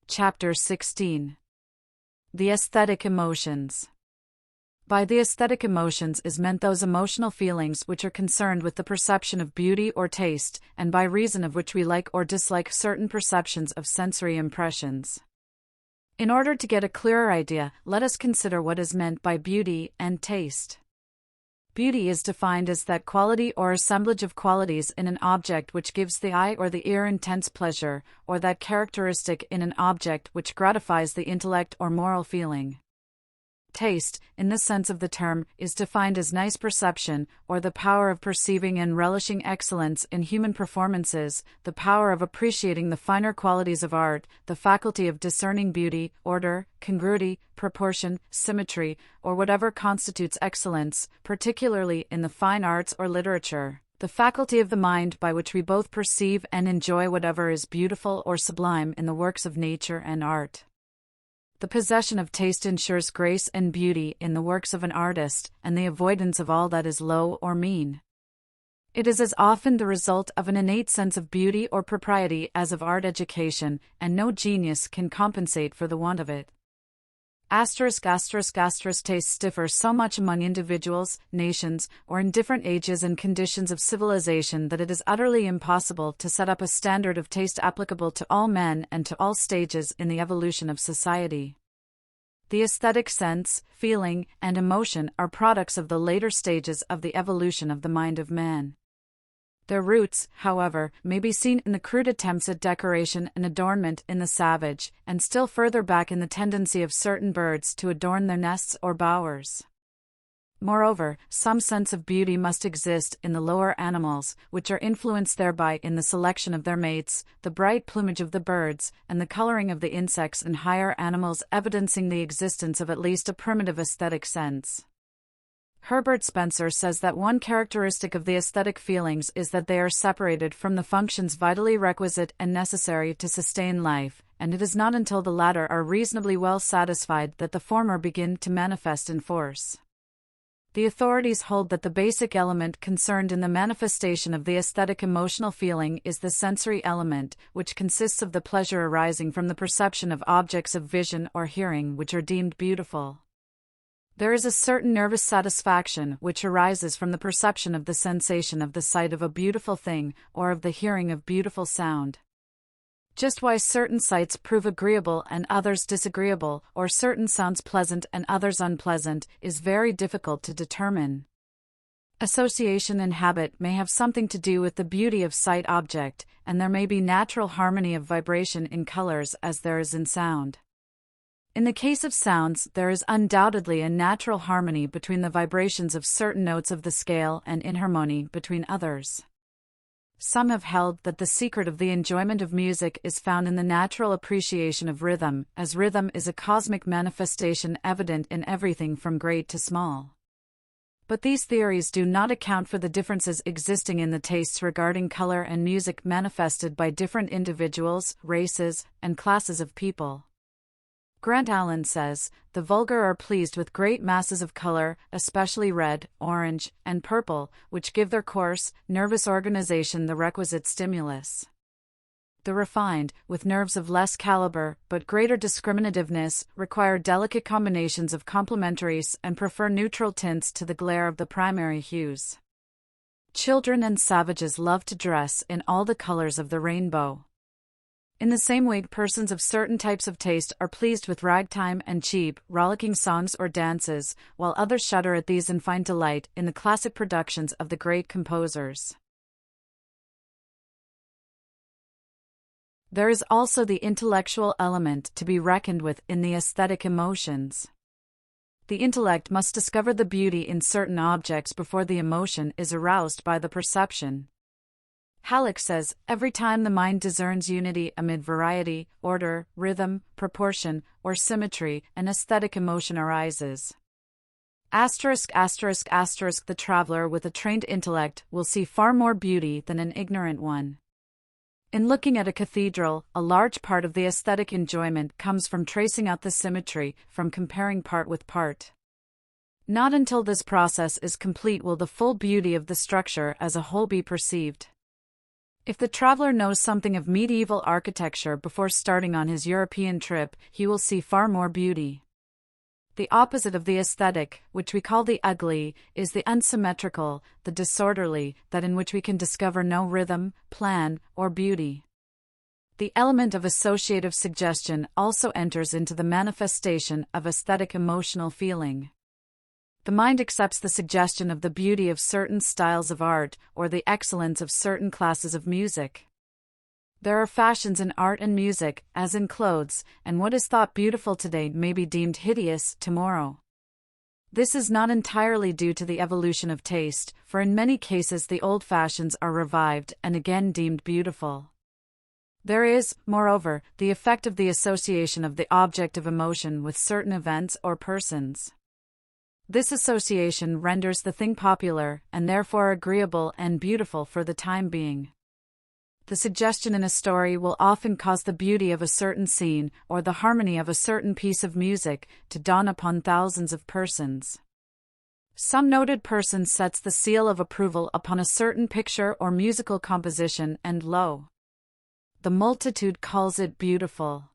Chapter 16. The Aesthetic Emotions. By the aesthetic emotions is meant those emotional feelings which are concerned with the perception of beauty or taste, and by reason of which we like or dislike certain perceptions of sensory impressions. In order to get a clearer idea, let us consider what is meant by beauty and taste. Beauty is defined as that quality or assemblage of qualities in an object which gives the eye or the ear intense pleasure, or that characteristic in an object which gratifies the intellect or moral feeling. Taste, in this sense of the term, is defined as nice perception, or the power of perceiving and relishing excellence in human performances, the power of appreciating the finer qualities of art, the faculty of discerning beauty, order, congruity, proportion, symmetry, or whatever constitutes excellence, particularly in the fine arts or literature, the faculty of the mind by which we both perceive and enjoy whatever is beautiful or sublime in the works of nature and art. The possession of taste ensures grace and beauty in the works of an artist, and the avoidance of all that is low or mean. It is as often the result of an innate sense of beauty or propriety as of art education, and no genius can compensate for the want of it. Tastes differ so much among individuals, nations, or in different ages and conditions of civilization that it is utterly impossible to set up a standard of taste applicable to all men and to all stages in the evolution of society. The aesthetic sense, feeling, and emotion are products of the later stages of the evolution of the mind of man. Their roots, however, may be seen in the crude attempts at decoration and adornment in the savage, and still further back in the tendency of certain birds to adorn their nests or bowers. Moreover, some sense of beauty must exist in the lower animals, which are influenced thereby in the selection of their mates, the bright plumage of the birds, and the coloring of the insects and higher animals, evidencing the existence of at least a primitive aesthetic sense. Herbert Spencer says that one characteristic of the aesthetic feelings is that they are separated from the functions vitally requisite and necessary to sustain life, and it is not until the latter are reasonably well satisfied that the former begin to manifest in force. The authorities hold that the basic element concerned in the manifestation of the aesthetic emotional feeling is the sensory element, which consists of the pleasure arising from the perception of objects of vision or hearing which are deemed beautiful. There is a certain nervous satisfaction which arises from the perception of the sensation of the sight of a beautiful thing, or of the hearing of beautiful sound. Just why certain sights prove agreeable and others disagreeable, or certain sounds pleasant and others unpleasant, is very difficult to determine. Association and habit may have something to do with the beauty of sight object, and there may be natural harmony of vibration in colors as there is in sound. In the case of sounds, there is undoubtedly a natural harmony between the vibrations of certain notes of the scale and inharmony between others. Some have held that the secret of the enjoyment of music is found in the natural appreciation of rhythm, as rhythm is a cosmic manifestation evident in everything from great to small. But these theories do not account for the differences existing in the tastes regarding color and music manifested by different individuals, races, and classes of people. Grant Allen says, "The vulgar are pleased with great masses of color, especially red, orange, and purple, which give their coarse, nervous organization the requisite stimulus. The refined, with nerves of less caliber, but greater discriminativeness, require delicate combinations of complementaries and prefer neutral tints to the glare of the primary hues. Children and savages love to dress in all the colors of the rainbow. In the same way, persons of certain types of taste are pleased with ragtime and cheap, rollicking songs or dances, while others shudder at these and find delight in the classic productions of the great composers." There is also the intellectual element to be reckoned with in the aesthetic emotions. The intellect must discover the beauty in certain objects before the emotion is aroused by the perception. Halleck says, "Every time the mind discerns unity amid variety, order, rhythm, proportion, or symmetry, an aesthetic emotion arises." The traveler with a trained intellect will see far more beauty than an ignorant one. In looking at a cathedral, a large part of the aesthetic enjoyment comes from tracing out the symmetry, from comparing part with part. Not until this process is complete will the full beauty of the structure as a whole be perceived. If the traveler knows something of medieval architecture before starting on his European trip, he will see far more beauty. The opposite of the aesthetic, which we call the ugly, is the unsymmetrical, the disorderly, that in which we can discover no rhythm, plan, or beauty. The element of associative suggestion also enters into the manifestation of aesthetic emotional feeling. The mind accepts the suggestion of the beauty of certain styles of art or the excellence of certain classes of music. There are fashions in art and music, as in clothes, and what is thought beautiful today may be deemed hideous tomorrow. This is not entirely due to the evolution of taste, for in many cases the old fashions are revived and again deemed beautiful. There is, moreover, the effect of the association of the object of emotion with certain events or persons. This association renders the thing popular, and therefore agreeable and beautiful for the time being. The suggestion in a story will often cause the beauty of a certain scene, or the harmony of a certain piece of music, to dawn upon thousands of persons. Some noted person sets the seal of approval upon a certain picture or musical composition, and lo! The multitude calls it beautiful.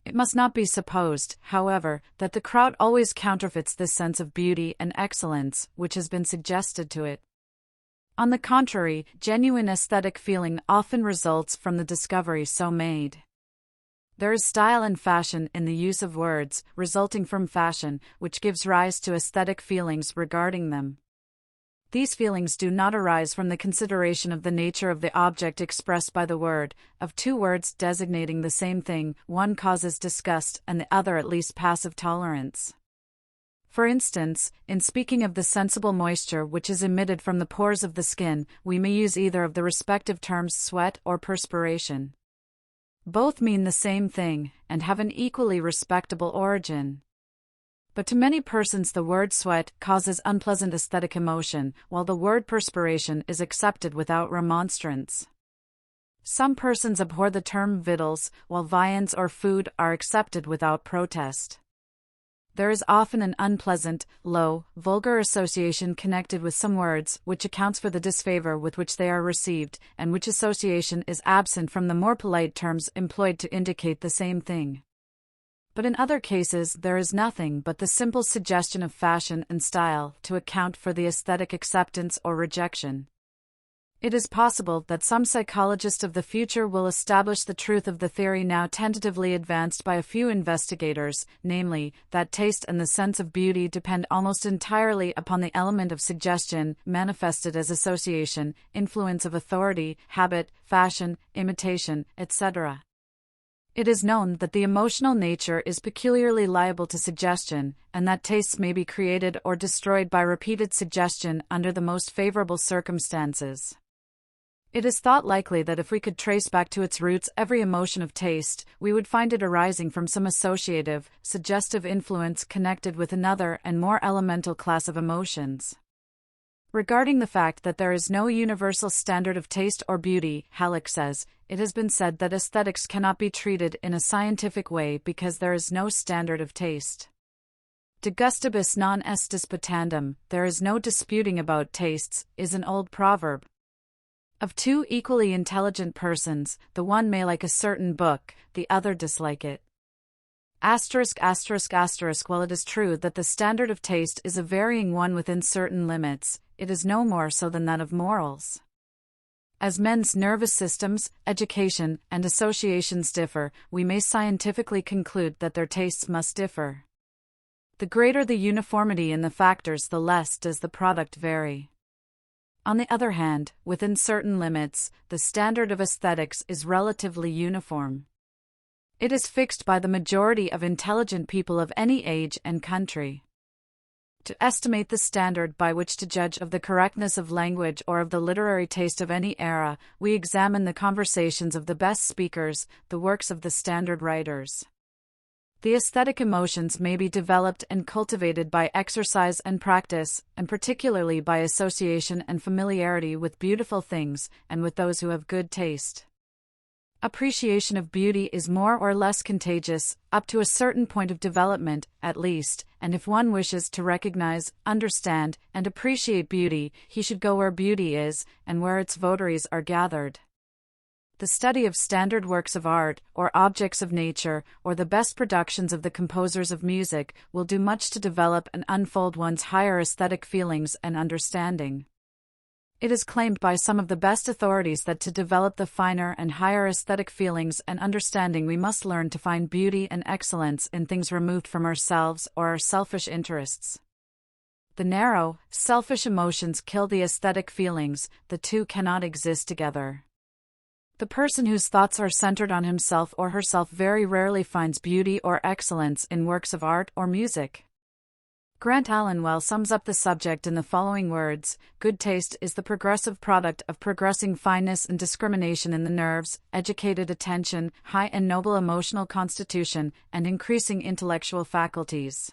It must not be supposed, however, that the crowd always counterfeits this sense of beauty and excellence which has been suggested to it. On the contrary, genuine aesthetic feeling often results from the discovery so made. There is style and fashion in the use of words, resulting from fashion, which gives rise to aesthetic feelings regarding them. These feelings do not arise from the consideration of the nature of the object expressed by the word. Of two words designating the same thing, one causes disgust and the other at least passive tolerance. For instance, in speaking of the sensible moisture which is emitted from the pores of the skin, we may use either of the respective terms sweat or perspiration. Both mean the same thing, and have an equally respectable origin. But to many persons the word sweat causes unpleasant aesthetic emotion, while the word perspiration is accepted without remonstrance. Some persons abhor the term victuals, while viands or food are accepted without protest. There is often an unpleasant, low, vulgar association connected with some words, which accounts for the disfavor with which they are received, and which association is absent from the more polite terms employed to indicate the same thing. But in other cases there is nothing but the simple suggestion of fashion and style to account for the aesthetic acceptance or rejection. It is possible that some psychologist of the future will establish the truth of the theory now tentatively advanced by a few investigators, namely, that taste and the sense of beauty depend almost entirely upon the element of suggestion, manifested as association, influence of authority, habit, fashion, imitation, etc. It is known that the emotional nature is peculiarly liable to suggestion, and that tastes may be created or destroyed by repeated suggestion under the most favorable circumstances. It is thought likely that if we could trace back to its roots every emotion of taste, we would find it arising from some associative, suggestive influence connected with another and more elemental class of emotions. Regarding the fact that there is no universal standard of taste or beauty, Halleck says, it has been said that aesthetics cannot be treated in a scientific way because there is no standard of taste. De gustibus non est disputandum, there is no disputing about tastes, is an old proverb. Of two equally intelligent persons, the one may like a certain book, the other dislike it. While it is true that the standard of taste is a varying one within certain limits, it is no more so than that of morals. As men's nervous systems, education, and associations differ, we may scientifically conclude that their tastes must differ. The greater the uniformity in the factors, the less does the product vary. On the other hand, within certain limits, the standard of aesthetics is relatively uniform. It is fixed by the majority of intelligent people of any age and country. To estimate the standard by which to judge of the correctness of language or of the literary taste of any era, we examine the conversations of the best speakers, the works of the standard writers. The aesthetic emotions may be developed and cultivated by exercise and practice, and particularly by association and familiarity with beautiful things, and with those who have good taste. Appreciation of beauty is more or less contagious, up to a certain point of development, at least, and if one wishes to recognize, understand, and appreciate beauty, he should go where beauty is, and where its votaries are gathered. The study of standard works of art, or objects of nature, or the best productions of the composers of music, will do much to develop and unfold one's higher aesthetic feelings and understanding. It is claimed by some of the best authorities that to develop the finer and higher aesthetic feelings and understanding we must learn to find beauty and excellence in things removed from ourselves or our selfish interests. The narrow, selfish emotions kill the aesthetic feelings, the two cannot exist together. The person whose thoughts are centered on himself or herself very rarely finds beauty or excellence in works of art or music. Grant Allen well sums up the subject in the following words: good taste is the progressive product of progressing fineness and discrimination in the nerves, educated attention, high and noble emotional constitution, and increasing intellectual faculties.